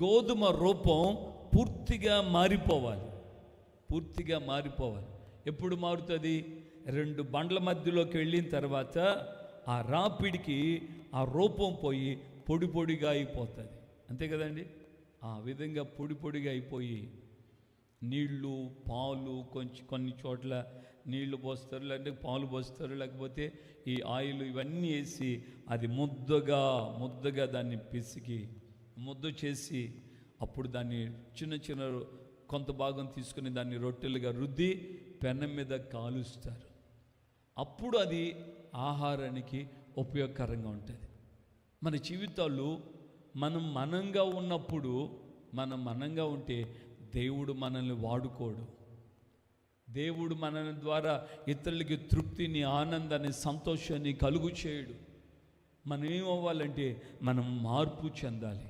గోధుమ రూపం పూర్తిగా మారిపోవాలి. ఎప్పుడు మారుతుంది? 2 బండ్ల మధ్యలోకి వెళ్ళిన తర్వాత ఆ రాపిడికి ఆ రూపం పోయి పొడి పొడిగా అయిపోతుంది. అంతే కదండి? ఆ విధంగా పొడి పొడిగా అయిపోయి నీళ్ళు, పాలు, కొన్ని చోట్ల నీళ్లు పోస్తారు, లేదంటే పాలు పోస్తారు, లేకపోతే ఈ ఆయిల్ ఇవన్నీ వేసి అది ముద్దగా దాన్ని పిసికి ముద్ద చేసి అప్పుడు దాన్ని చిన్న కొంత భాగం తీసుకుని దాన్ని రొట్టెలుగా రుద్ది పెనం మీద కాలుస్తారు. అప్పుడు అది ఆహారానికి ఉపయోగకరంగా ఉంటుంది. మన జీవితాలు మనంగా ఉన్నప్పుడు, మనంగా ఉంటే దేవుడు మనల్ని వాడుకోడు. దేవుడు మన ద్వారా ఇతరులకి తృప్తిని, ఆనందాన్ని, సంతోషాన్ని కలుగు చేయడు. మనం ఏమవ్వాలంటే మనం మార్పు చెందాలి.